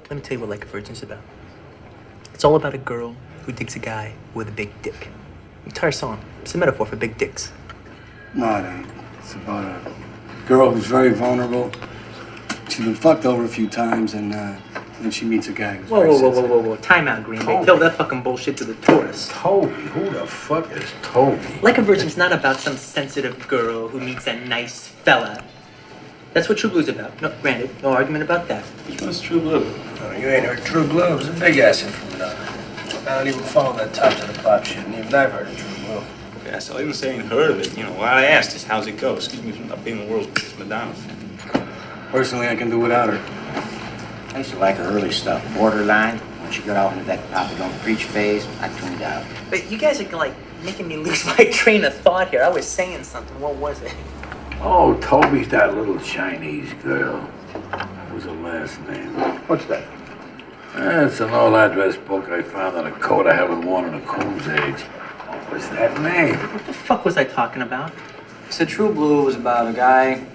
Let me tell you what Like a Virgin's about. It's all about a girl who digs a guy with a big dick. The entire song, it's a metaphor for big dicks. No, it ain't. It's about a girl who's very vulnerable. She's been fucked over a few times, and then she meets a guy who's very sensitive. Whoa. Time out, Green Bay. Tell that fucking bullshit to the tourists. Toby? Who the fuck is Toby? Like a Virgin's not about some sensitive girl who meets a nice fella. That's what True Blue's about. No, granted, no argument about that. What's True Blue? Oh, you ain't heard True Blue. It was a big ass influence. I don't even follow that top to the pop shit, and even I've heard of True Blue. Yeah, so I didn't say I ain't heard of it. You know, what I asked is how's it go? Excuse me for not being the world's biggest Madonna fan. Personally, I can do without her. I used to like her early stuff, Borderline. When she got off into that Papa Don't Preach phase, I tuned out. But you guys are like making me lose my train of thought here. I was saying something. What was it? Oh, Toby's that little Chinese girl. What was her last name? What's that? It's an old address book I found on a coat I haven't worn in a coon's age. What was that name? What the fuck was I talking about? So True Blue was about a guy,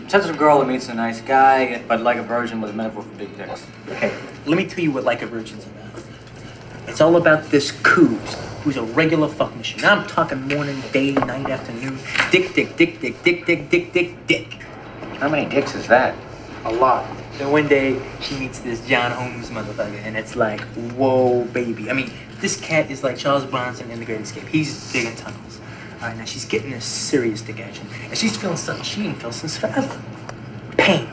sensitive girl that meets a nice guy, but Like a Virgin was a metaphor for big dicks. Okay, let me tell you what Like a Virgin's about. It's all about this Coos, who's a regular fuck machine. Now I'm talking morning, day, night, afternoon. Dick. How many dicks is that? A lot. Then one day, she meets this John Holmes motherfucker, and it's like, whoa, baby. I mean, this cat is like Charles Bronson in The Great Escape. He's digging tunnels. All right, now she's getting this serious dick action, and she's feeling something she ain't felt since forever. Pain.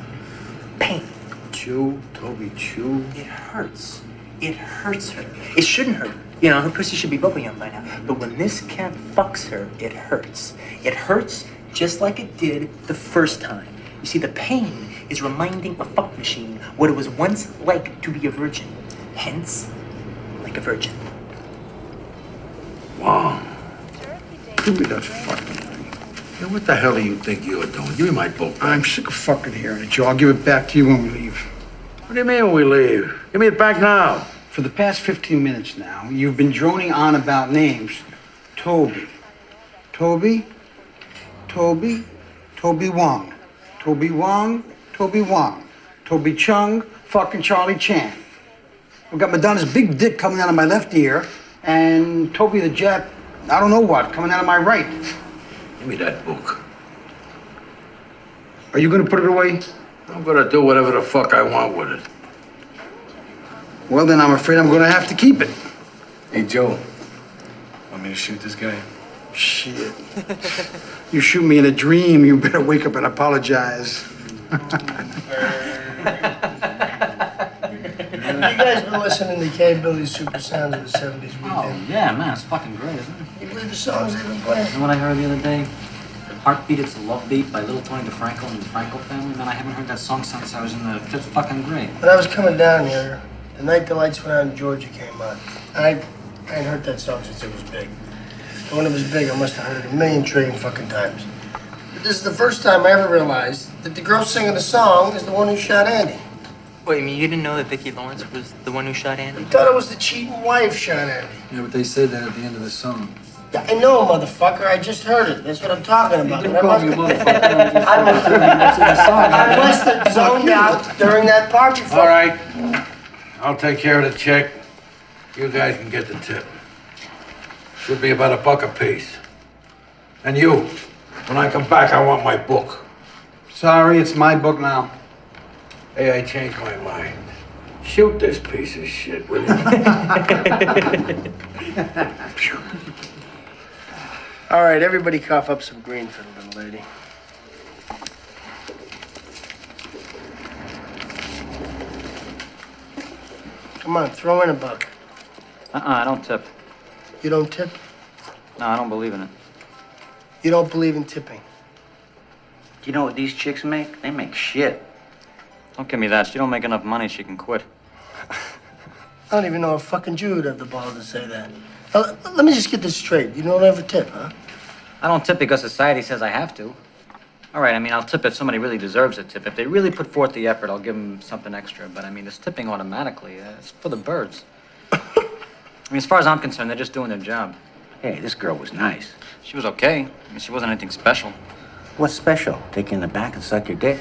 Chew, Toby Chew. It hurts. It hurts her. It shouldn't hurt her. You know, her pussy should be bubbling up by now. But when this cat fucks her, it hurts. It hurts just like it did the first time. You see, the pain is reminding a fuck machine what it was once like to be a virgin. Hence, Like a Virgin. Wow. Give me that fucking thing. Hey, what the hell do you think you're doing? Give me my book. I'm sick of fucking hearing it, Joe. I'll give it back to you when we leave. What do you mean when we leave? Give me it back now. For the past 15 minutes now, you've been droning on about names. Toby Wong. Toby Wong. Toby Chung, fucking Charlie Chan. I've got Madonna's big dick coming out of my left ear, and Toby the Jap, I don't know what, coming out of my right. Give me that book. Are you gonna put it away? I'm gonna do whatever the fuck I want with it. Well, then I'm afraid I'm gonna have to keep it. Hey, Joe. Want me to shoot this guy? Shit. You shoot me in a dream, you better wake up and apologize. You guys been listening to K-Billy's Super Sounds of the 70s weekend? Oh, yeah, man, it's fucking great, isn't it? You believe the songs they've been playing? You know what I heard the other day? Heartbeat, It's a Love Beat by Little Tony DeFranco and the Franco family. Man, I haven't heard that song since I was in the fifth fucking grade. When I was coming down here, The Night the Lights Went Out in Georgia came on. I ain't heard that song since it was big. And when it was big, I must have heard it a million trillion fucking times. But this is the first time I ever realized that the girl singing the song is the one who shot Andy. Wait, I mean, you didn't know that Vicki Lawrence was the one who shot Andy? I thought it was the cheating wife shot Andy. Yeah, but they said that at the end of the song. Yeah, I know, motherfucker. I just heard it. That's what I'm talking about. Don't call me a motherfucker. I must have zoned out during that part before. All right. I'll take care of the check. You guys can get the tip. Should be about $1 apiece. And you, when I come back, I want my book. Sorry, it's my book now. Hey, I changed my mind. Shoot this piece of shit, will you? All right, everybody cough up some green for the little lady. Come on, throw in $1. I don't tip. You don't tip? No, I don't believe in it. You don't believe in tipping? Do you know what these chicks make? They make shit. Don't give me that. She don't make enough money, she can quit. I don't even know a fucking Jew would have the balls to say that. Now, let me just get this straight. You don't ever tip, huh? I don't tip because society says I have to. All right, I mean, I'll tip if somebody really deserves a tip. If they really put forth the effort, I'll give them something extra. But, I mean, this tipping automatically, it's for the birds. I mean, as far as I'm concerned, they're just doing their job. Hey, this girl was nice. She was okay. I mean, she wasn't anything special. What's special? Take you in the back and suck your dick?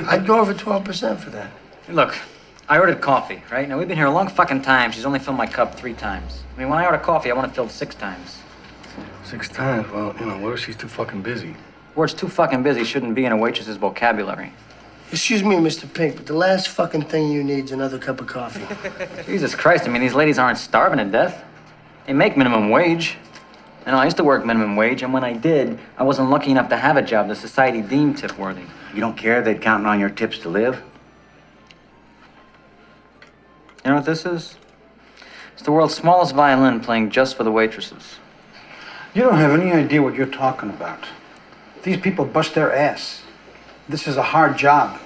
I'd go over 12% for that. Look, I ordered coffee, right? Now, we've been here a long fucking time. She's only filled my cup 3 times. I mean, when I order coffee, I want it filled 6 times. 6 times? Well, what if she's too fucking busy? Words too fucking busy shouldn't be in a waitress's vocabulary. Excuse me, Mr. Pink, but the last fucking thing you need is another cup of coffee. Jesus Christ, I mean, these ladies aren't starving to death. They make minimum wage. And I used to work minimum wage, and when I did, I wasn't lucky enough to have a job the society deemed tip-worthy. You don't care if they're counting on your tips to live? You know what this is? It's the world's smallest violin playing just for the waitresses. You don't have any idea what you're talking about. These people bust their ass. This is a hard job.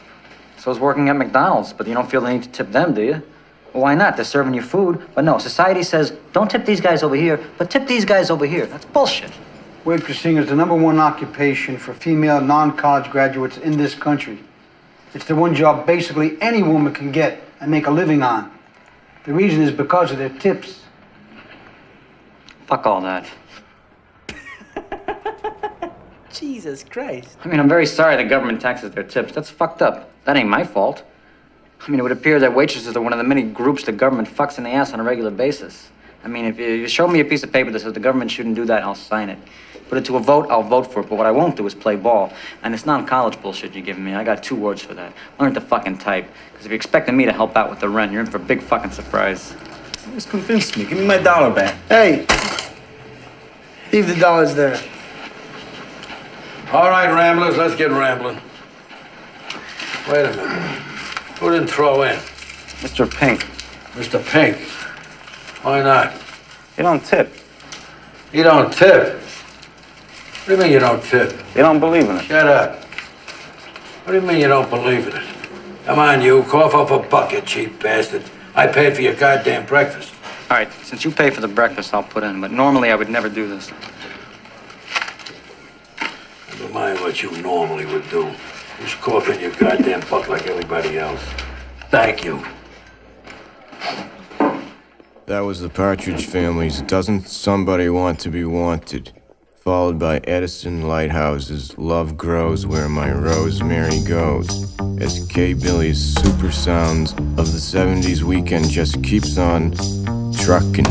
So is working at McDonald's, but you don't feel the need to tip them, do you? Well, why not? They're serving you food. But no, society says, don't tip these guys over here, but tip these guys over here. That's bullshit. Waitressing is the #1 occupation for female non-college graduates in this country. It's the one job basically any woman can get and make a living on. The reason is because of their tips. Fuck all that. Jesus Christ. I mean, I'm very sorry the government taxes their tips. That's fucked up. That ain't my fault. I mean, it would appear that waitresses are one of the many groups the government fucks in the ass on a regular basis. I mean, if you show me a piece of paper that says the government shouldn't do that, I'll sign it. Put it to a vote, I'll vote for it. But what I won't do is play ball. And it's non-college bullshit you're giving me. I got 2 words for that. Learn to fucking type. Because if you're expecting me to help out with the rent, you're in for a big fucking surprise. You just convinced me. Give me my $1 back. Hey, leave the dollars there. All right, Ramblers, let's get rambling. Wait a minute. Who didn't throw in? Mr. Pink. Mr. Pink. Why not? You don't tip. You don't tip? What do you mean you don't tip? You don't believe in it. Shut up. What do you mean you don't believe in it? Come on, you. Cough up a buck, you cheap bastard. I paid for your goddamn breakfast. All right, since you pay for the breakfast, I'll put in. But normally I would never do this. Never mind what you normally would do. Just cough in your goddamn buck like everybody else. Thank you. That was the Partridge Family's Doesn't Somebody Want to Be Wanted, followed by Edison Lighthouse's Love Grows Where My Rosemary Goes, as K. Billy's super sounds of the 70s weekend just keeps on trucking.